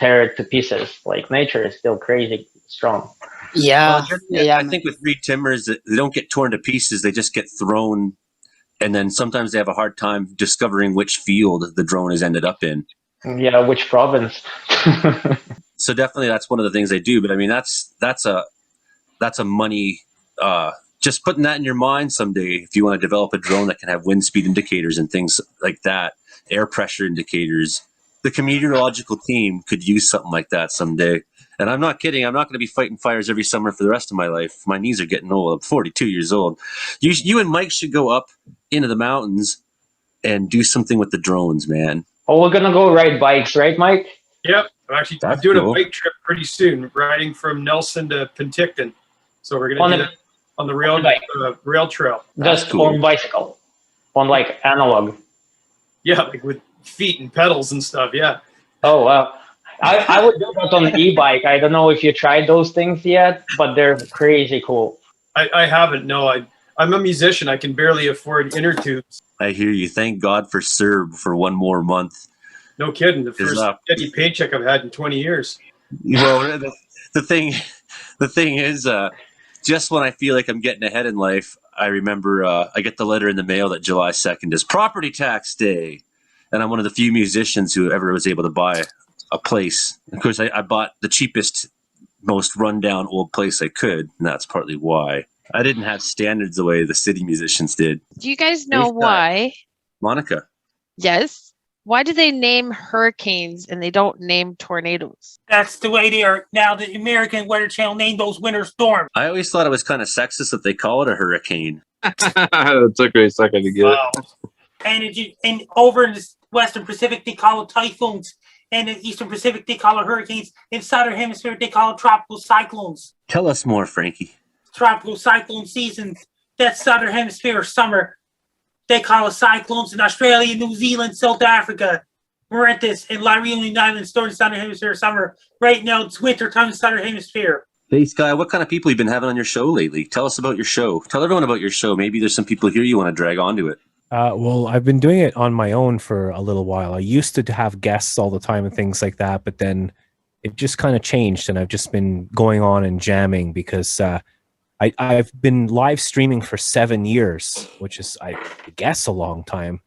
tear it to pieces. Like nature is still crazy strong. Yeah, I think with reed timbers, they don't get torn to pieces; they just get thrown, and then sometimes they have a hard time discovering which field the drone has ended up in. Yeah, which province? So definitely, that's one of the things they do. But I mean, that's a money. Just putting that in your mind someday, if you want to develop a drone that can have wind speed indicators and things like that, air pressure indicators. The Comedeorological team could use something like that someday. And I'm not kidding. I'm not going to be fighting fires every summer for the rest of my life. My knees are getting old. I'm 42 years old. You and Mike should go up into the mountains and do something with the drones, man. Oh, we're gonna go ride bikes, right, Mike? Yep. I'm doing a bike trip pretty soon, riding from Nelson to Penticton. So we're going to do that on the rail trail. Just on bicycle, on like analog. Yeah, like with feet and pedals and stuff. Yeah. Oh, wow. I would do that on an e-bike. I don't know if you tried those things yet, but they're crazy cool. I haven't. No, I'm a musician. I can barely afford inner tubes. I hear you. Thank God for CERB for one more month. No kidding. The Is first up. steady paycheck I've had in 20 years. Well, the thing is, just when I feel like I'm getting ahead in life, I remember I get the letter in the mail that July 2nd is property tax day. And I'm one of the few musicians who ever was able to buy a place. Of course, I bought the cheapest, most rundown old place I could, and that's partly why. I didn't have standards the way the city musicians did. Do you guys know why? Monica. Yes. Why do they name hurricanes and they don't name tornadoes? That's the way they are now. The American Weather Channel named those winter storms. I always thought it was kind of sexist that they call it a hurricane. It took me a second to get it. And over in the Western Pacific, they call it typhoons. And in the Eastern Pacific, they call it hurricanes. In the Southern Hemisphere, they call it tropical cyclones. Tell us more, Frankie. Tropical cyclone season. That's Southern Hemisphere summer. They call it cyclones in Australia, New Zealand, South Africa, Mauritius, and La Reunion Islands during Southern Hemisphere summer. Right now, it's winter time in Southern Hemisphere. Hey, Sky, what kind of people you've been having on your show lately? Tell us about your show. Tell everyone about your show. Maybe there's some people here you want to drag onto it. Well, I've been doing it on my own for a little while. I used to have guests all the time and things like that, but then it just kind of changed, and I've just been going on and jamming because I've been live streaming for 7 years, which is, I guess, a long time.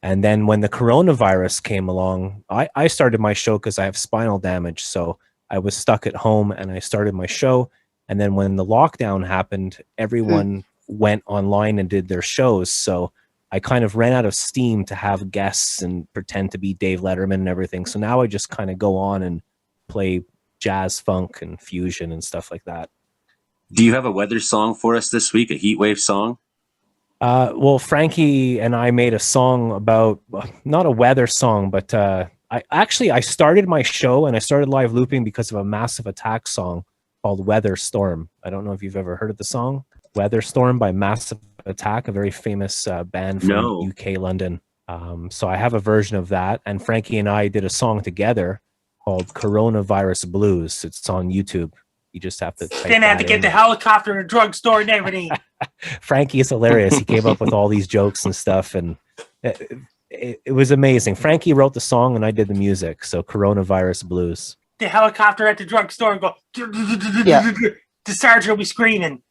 And then when the coronavirus came along, I started my show because I have spinal damage, so I was stuck at home, and I started my show. And then when the lockdown happened, everyone went online and did their shows, so I kind of ran out of steam to have guests and pretend to be Dave Letterman and everything. So now I just kind of go on and play jazz, funk, and fusion and stuff like that. Do you have a weather song for us this week, a heat wave song? Well, Frankie and I made a song about, not a weather song, but I started my show and I started live looping because of a Massive Attack song called Weather Storm. I don't know if you've ever heard of the song. Weather Storm by Massive Attack, a very famous band from UK, London. So I have a version of that, and Frankie and I did a song together called Coronavirus Blues. It's on YouTube. You just have to type Then I had to that get in. the helicopter in a drugstore and everything. Frankie is hilarious. He came up with all these jokes and stuff, and it was amazing. Frankie wrote the song, and I did the music. So Coronavirus Blues. The helicopter at the drugstore and go, Yeah. the sergeant will be screaming.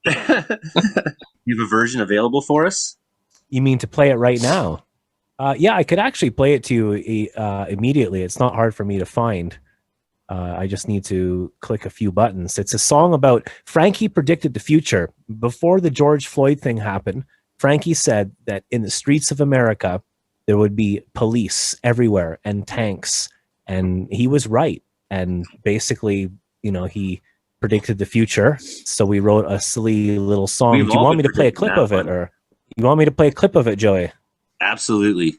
You have a version available for us? You mean to play it right now? Yeah, I could actually play it to you immediately. It's not hard for me to find. I just need to click a few buttons. It's a song about Frankie predicted the future. Before the George Floyd thing happened, Frankie said that in the streets of America, there would be police everywhere and tanks. And he was right. And basically, you know, he predicted the future. So we wrote a silly little song. Do you want me to play a clip of it, or you want me to play a clip of it, Joey? Absolutely.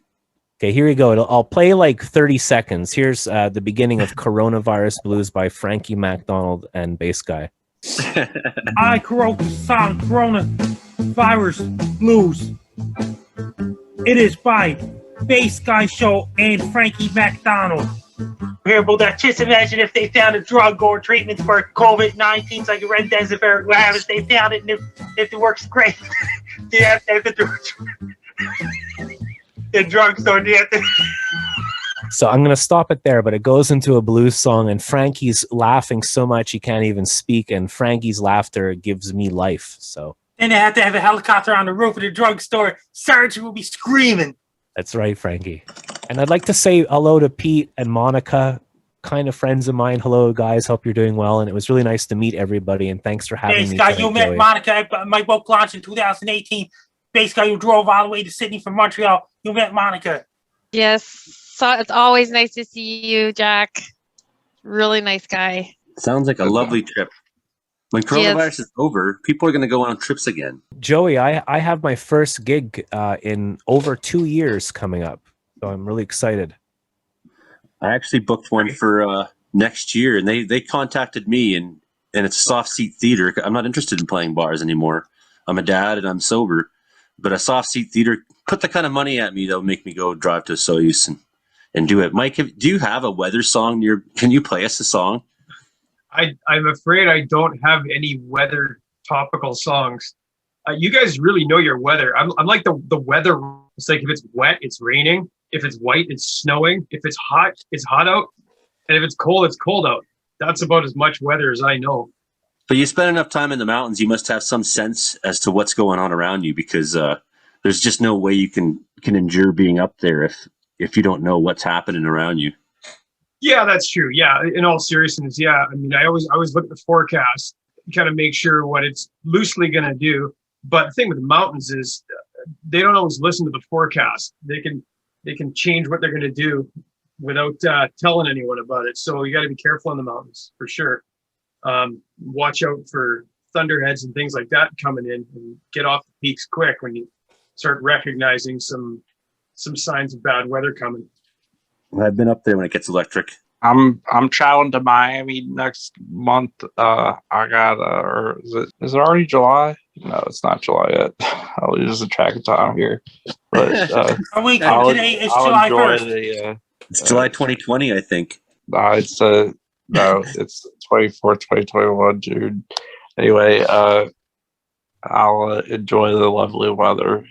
Okay, here we go. I'll play like 30 seconds. Here's the beginning of Coronavirus Blues by Frankie MacDonald and Bass Guy. I wrote the song Coronavirus Blues. It is by Bass Guy Show and Frankie MacDonald. Here, but just imagine if they found a drug or treatment for COVID-19, like a remdesivir, if they found it, and if it works great, they have to have the drugstore. They have to. So I'm going to stop it there, but it goes into a blues song, and Frankie's laughing so much he can't even speak, and Frankie's laughter gives me life. So Then they have to have a helicopter on the roof of the drugstore. Sergeant will be screaming. that's right, Frankie. And I'd like to say hello to Pete and Monica, kind of friends of mine. Hello, guys. Hope you're doing well. And it was really nice to meet everybody. And thanks for having Bass me. Guy, tonight, you met Joey. Monica at my book launch in 2018. Bass Guy, you drove all the way to Sydney from Montreal. You met Monica. Yes. So it's always nice to see you, Jack. Really nice guy. Sounds like a lovely trip. When coronavirus is over, people are going to go on trips again. Joey, I have my first gig in over 2 years coming up. So I'm really excited. I actually booked one for next year, and they contacted me, and it's a soft seat theater. I'm not interested in playing bars anymore. I'm a dad and I'm sober, but a soft seat theater put the kind of money at me that'll make me go drive to Soyuz and do it. Mike, do you have a weather song? Can you play us a song? I'm afraid I don't have any weather topical songs. You guys really know your weather. I'm like the weather. It's like if it's wet, it's raining. If it's white, it's snowing. If it's hot out. And if it's cold out. That's about as much weather as I know. But you spend enough time in the mountains, you must have some sense as to what's going on around you, because there's just no way you can endure being up there if you don't know what's happening around you. Yeah, that's true. Yeah, in all seriousness, yeah. I mean, I always look at the forecast, kind of make sure what it's loosely going to do. But the thing with the mountains is they don't always listen to the forecast. They can change what they're going to do without telling anyone about it. So you got to be careful in the mountains for sure. Watch out for thunderheads and things like that coming in, and get off the peaks quick when you start recognizing some signs of bad weather coming. I've been up there when it gets electric. I'm traveling to Miami next month. I got or is it already July? No, it's not July yet. I'll lose the track of time here. But today is July 1st. It's July 2020, I think. It's 24th, 2021, June. Anyway, I'll enjoy the lovely weather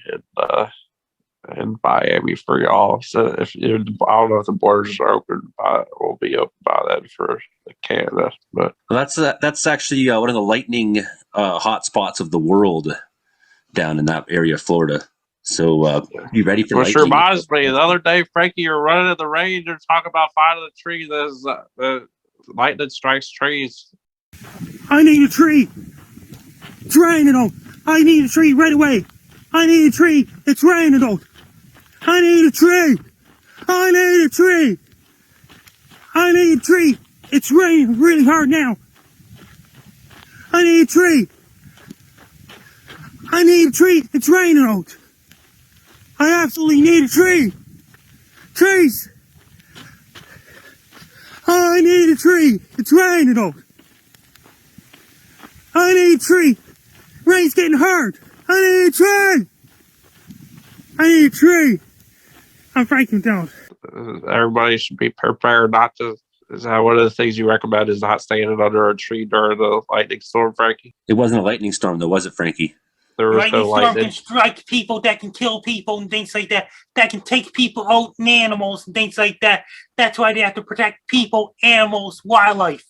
in Miami for y'all. So I don't know if the borders are open, will be open by then for Canada. But that's actually one of the lightning hot spots of the world down in that area of Florida. So you ready for which lightning? reminds me, the other day, Frankie, you're running in the range and talking about finding a tree. There's the lightning strikes trees. I need a tree. It's raining out. I need a tree right away. I need a tree. It's raining out. I need a tree. I need a tree. I need a tree. It's raining really hard now. I need a tree. I need a tree. It's raining out. I absolutely need a tree. Trees. I need a tree. It's raining out. I need a tree. Rain's getting hard. I need a tree. I need a tree. I'm Frankie MacDonald. Everybody should be prepared not to. Is that one of the things you recommend is not standing under a tree during the lightning storm, Frankie? It wasn't a lightning storm, though, was it, Frankie? There was Lightning no storm lightning. can strike people, that can kill people and things like that. That can take people out and animals and things like that. That's why they have to protect people, animals, wildlife.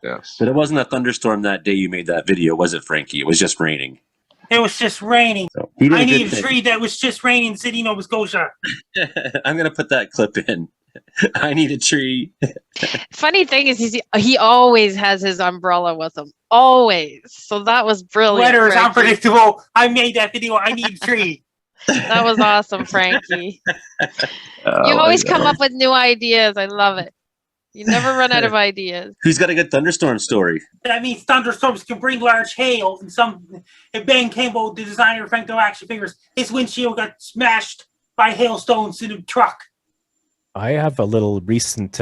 Yes. But it wasn't a thunderstorm that day you made that video, was it, Frankie? It was just raining. It was just raining. So he did I a good need a thing. tree that was just raining in City, Nova Scotia. I'm going to put that clip in. I need a tree. Funny thing is, he always has his umbrella with him. Always. So that was brilliant. Weather is Frankie. unpredictable. I made that video. I need a tree. That was awesome, Frankie. Oh, You always come up with new ideas. I love it. You never run out of ideas. Who's got a good thunderstorm story? That means thunderstorms can bring large hail. And if Ben Campbell, the designer of Frank action figures, his windshield got smashed by hailstones in a truck. I have a little recent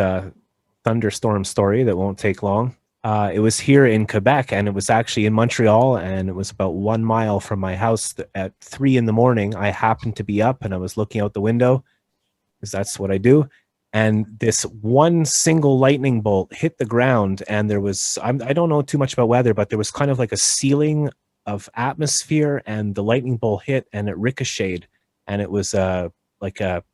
thunderstorm story that won't take long. It was here in Quebec, and it was actually in Montreal, and it was about 1 mile from my house. At 3 a.m, I happened to be up, and I was looking out the window, because that's what I do. And this one single lightning bolt hit the ground, and there was, I don't know too much about weather, but there was kind of like a ceiling of atmosphere, and the lightning bolt hit, and it ricocheted, and it was like a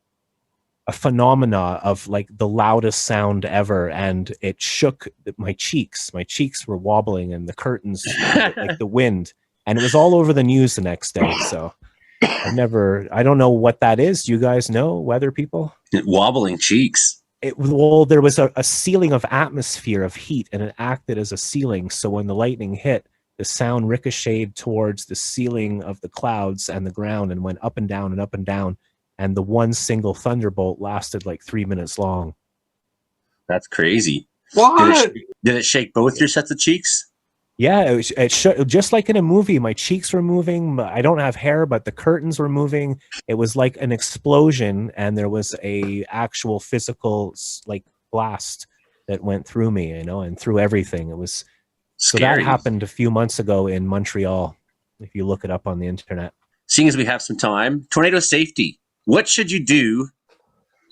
phenomena of like the loudest sound ever, and it shook my cheeks. My cheeks were wobbling, and the curtains, like the wind, and it was all over the news the next day. So I don't know what that is. Do you guys know, weather people? Wobbling cheeks. Well, there was a ceiling of atmosphere of heat, and it acted as a ceiling. So when the lightning hit, the sound ricocheted towards the ceiling of the clouds and the ground, and went up and down and up and down. And the one single thunderbolt lasted like 3 minutes long. That's crazy. What? Did it shake both your sets of cheeks? Yeah, just like in a movie. My cheeks were moving. I don't have hair, but the curtains were moving. It was like an explosion, and there was a actual physical like blast that went through me, and through everything. It was scary. So that happened a few months ago in Montreal. If you look it up on the internet. Seeing as we have some time, tornado safety. What should you do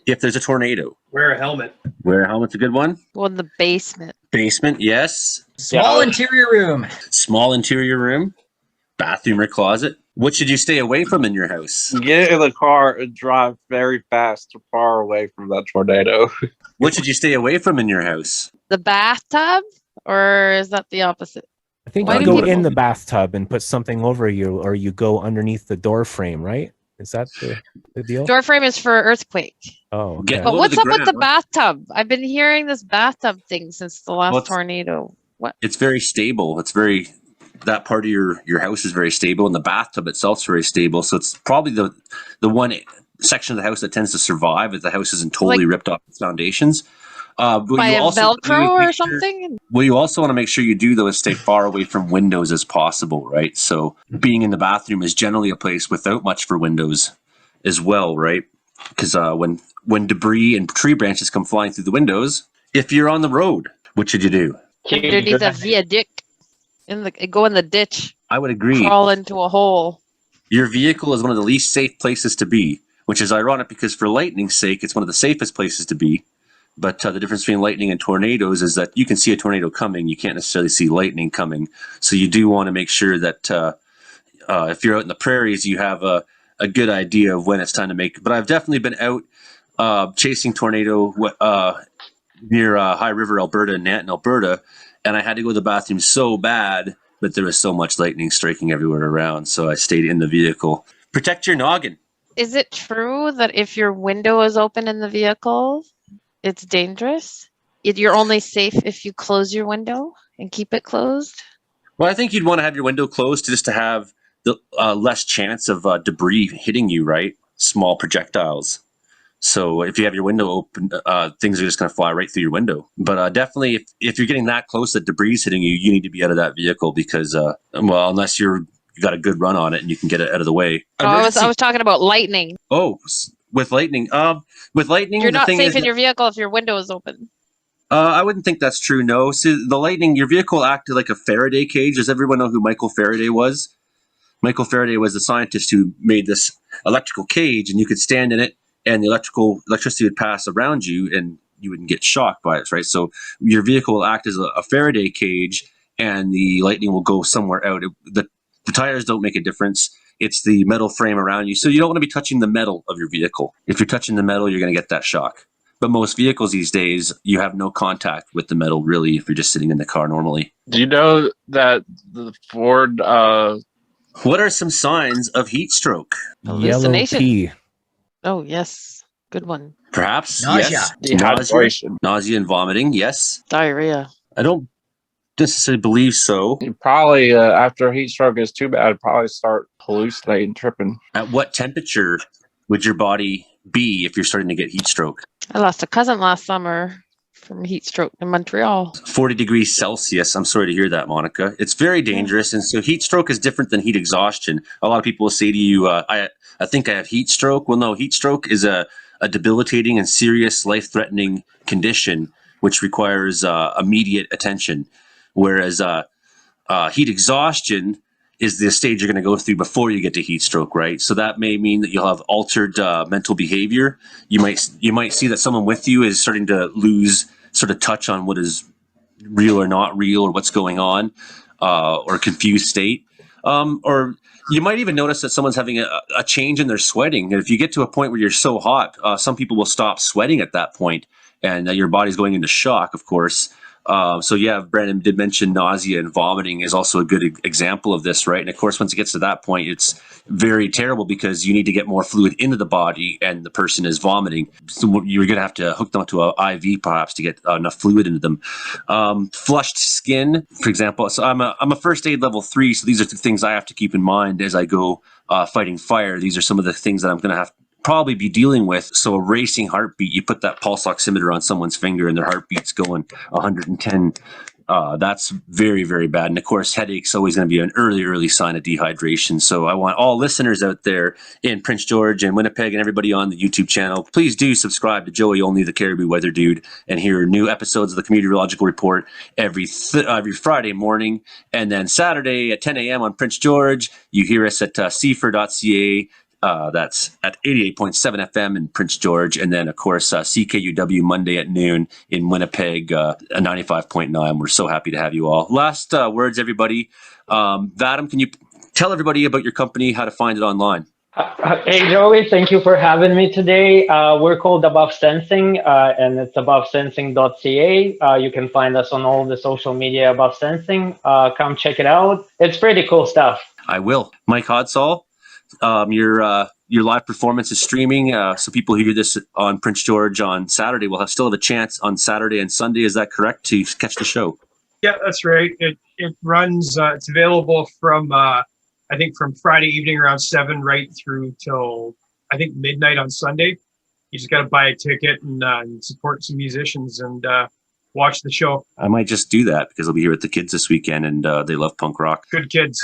if there's a tornado? Wear a helmet. Wear a helmet's a good one. Well, in the basement. Basement, yes. Small interior room. Small interior room. Bathroom or closet? What should you stay away from in your house? Get in the car and drive very fast, far away from that tornado. What should you stay away from in your house? The bathtub, or is that the opposite? I think Why you do go people- in the bathtub and put something over you, or you go underneath the door frame, right? Is that the deal? Door frame is for earthquake. Oh, okay. Get But low what's to up the with the ground. bathtub? I've been hearing this bathtub thing since the last Well, it's- tornado. What? It's very stable. It's very, that part of your house is very stable, and the bathtub itself is very stable. So it's probably the one section of the house that tends to survive if the house isn't totally ripped off its foundations. But By you a also Velcro or make sure- something? What you also want to make sure you do, though, is stay far away from windows as possible, right? So being in the bathroom is generally a place without much for windows as well, right? Because when debris and tree branches come flying through the windows, if you're on the road, what should you do? Underneath a viaduct. Go in the ditch. I would agree. Crawl into a hole. Your vehicle is one of the least safe places to be, which is ironic because for lightning's sake, it's one of the safest places to be. But the difference between lightning and tornadoes is that you can see a tornado coming. You can't necessarily see lightning coming. So you do want to make sure that if you're out in the prairies, you have a good idea of when it's time to make. But I've definitely been out chasing tornado near High River, Alberta, and Nanton, Alberta, and I had to go to the bathroom so bad, but there was so much lightning striking everywhere around, so I stayed in the vehicle. Protect your noggin. Is it true that if your window is open in the vehicle, it's dangerous? You're only safe if you close your window and keep it closed? Well, I think you'd want to have your window closed just to have the less chance of debris hitting you, right? Small projectiles. So if you have your window open, things are just going to fly right through your window. But definitely, if you're getting that close that debris is hitting you, you need to be out of that vehicle because, well, unless you got a good run on it and you can get it out of the way. I was talking about lightning. Oh, with lightning. You're not safe in your vehicle if your window is open. I wouldn't think that's true. No. So the lightning, your vehicle acted like a Faraday cage. Does everyone know who Michael Faraday was? Michael Faraday was the scientist who made this electrical cage, and you could stand in it, and the electricity would pass around you, and you wouldn't get shocked by it, right? So your vehicle will act as a Faraday cage, and the lightning will go somewhere out. The tires don't make a difference. It's the metal frame around you. So you don't want to be touching the metal of your vehicle. If you're touching the metal, you're going to get that shock. But most vehicles these days, you have no contact with the metal, really, if you're just sitting in the car normally. Do you know that the Ford... What are some signs of heat stroke? Yellow Hallucination. pea. Oh, yes. Good one. Perhaps. Nausea. Yes. Dehydration. Nausea and vomiting. Yes. Diarrhea. I don't necessarily believe so. You probably, after heat stroke is too bad, probably start hallucinating, tripping. At what temperature would your body be if you're starting to get heat stroke? I lost a cousin last summer from heat stroke in Montreal. 40 degrees Celsius. I'm sorry to hear that, Monica. It's very dangerous. And so heat stroke is different than heat exhaustion. A lot of people will say to you, I think I have heat stroke. Well, no, heat stroke is a debilitating and serious life-threatening condition which requires immediate attention. Whereas heat exhaustion is the stage you're going to go through before you get to heat stroke, right? So that may mean that you'll have altered mental behavior. You might see that someone with you is starting to lose sort of touch on what is real or not real or what's going on, or a confused state. Or you might even notice that someone's having a change in their sweating. And if you get to a point where you're so hot, some people will stop sweating at that point, and your body's going into shock, of course. So yeah, Brandon did mention nausea and vomiting is also a good example of this, right? And of course, once it gets to that point, it's very terrible because you need to get more fluid into the body and the person is vomiting. So you're going to have to hook them up to an IV perhaps to get enough fluid into them. Flushed skin, for example. So I'm a first aid level 3. So these are the things I have to keep in mind as I go fighting fire. These are some of the things that I'm going to have probably be dealing with. So a racing heartbeat, you put that pulse oximeter on someone's finger and their heartbeat's going 110. That's very, very bad. And of course, headache's always going to be an early sign of dehydration. So I want all listeners out there in Prince George and Winnipeg and everybody on the YouTube channel, please do subscribe to Joey Only, the Caribou Weather Dude, and hear new episodes of the Comedeorological Report every Friday morning. And then Saturday at 10 a.m. on Prince George, you hear us at CFUR.ca. That's at 88.7 FM in Prince George. And then, of course, CKUW Monday at noon in Winnipeg, 95.9. We're so happy to have you all. Last words, everybody. Vadim, can you tell everybody about your company, how to find it online. Hey, Joey, thank you for having me today. We're called Above Sensing, and it's abovesensing.ca. You can find us on all the social media Above Sensing. Come check it out. It's pretty cool stuff. I will. Mike Hodsall, your live performance is streaming, so people who hear this on Prince George on Saturday will still have a chance on Saturday and Sunday. Is that correct, to catch the show? Yeah, that's right. It runs. It's available from I think from Friday evening around 7 right through till I think midnight on Sunday. You just got to buy a ticket and support some musicians and watch the show. I might just do that because I'll be here with the kids this weekend, and they love punk rock. Good kids.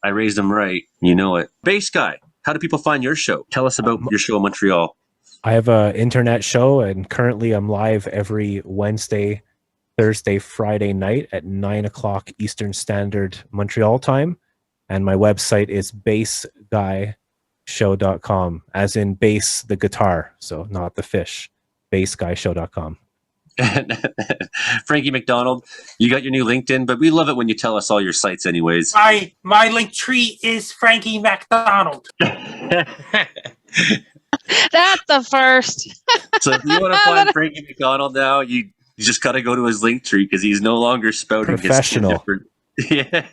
I raised them right. You know it. Bass Guy, how do people find your show? Tell us about your show in Montreal. I have an internet show, and currently I'm live every Wednesday, Thursday, Friday night at 9 o'clock Eastern Standard Montreal time. And my website is bassguyshow.com, as in bass, the guitar, so not the fish, bassguyshow.com. Frankie MacDonald, you got your new LinkedIn, but we love it when you tell us all your sites anyways. My link tree is Frankie MacDonald. That's the first. So if you want to find Frankie MacDonald now, you just got to go to his link tree because he's no longer spouting Professional. his different. Yeah,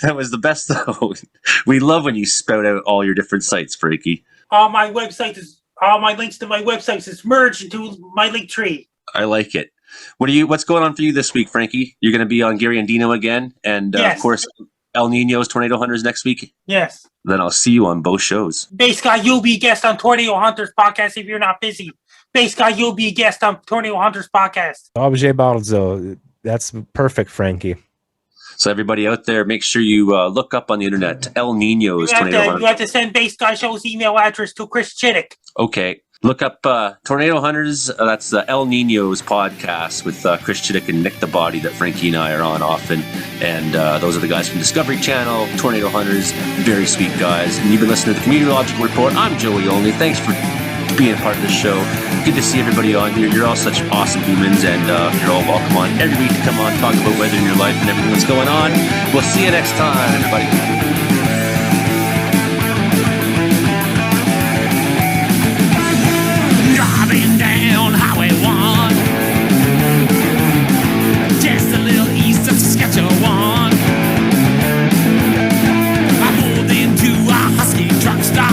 that was the best though. We love when you spout out all your different sites, Frankie. All my links to my websites is merged into my link tree. I like it. What's going on for you this week, Frankie? You're going to be on Gary and Dino again, and Yes. of course El Nino's Tornado Hunters next week. Yes. Then I'll see you on both shows. Bass Guy, you'll be a guest on Tornado Hunters podcast if you're not busy. Bass Guy, you'll be a guest on Tornado Hunters podcast. Objet Barzo. That's perfect, Frankie. So everybody out there, make sure you look up on the internet El Nino's Tornado Hunters. You have to send Bass Guy Show's email address to Chris Chittick. Okay. Look up Tornado Hunters. That's the El Nino's podcast with Chris Chittick and Nick the Body that Frankie and I are on often. And those are the guys from Discovery Channel, Tornado Hunters. Very sweet guys. And you've been listening to the Comedeorological Report. I'm Joey Only. Thanks for being a part of the show. Good to see everybody on here. You're all such awesome humans, and you're all welcome on every week to come on, talk about weather in your life and everything that's going on. We'll see you next time, everybody. Driving down Highway 1, just a little east of Saskatchewan. I pulled into a Husky truck stop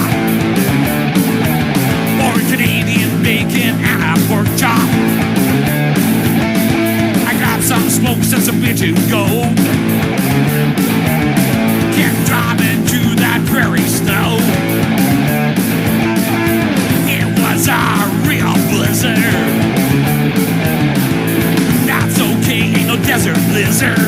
for Canadian bacon and a pork chop. I grabbed some smokes and some beer to go. Kept driving through that prairie snow. It was a real blizzard. That's okay, ain't no desert blizzard.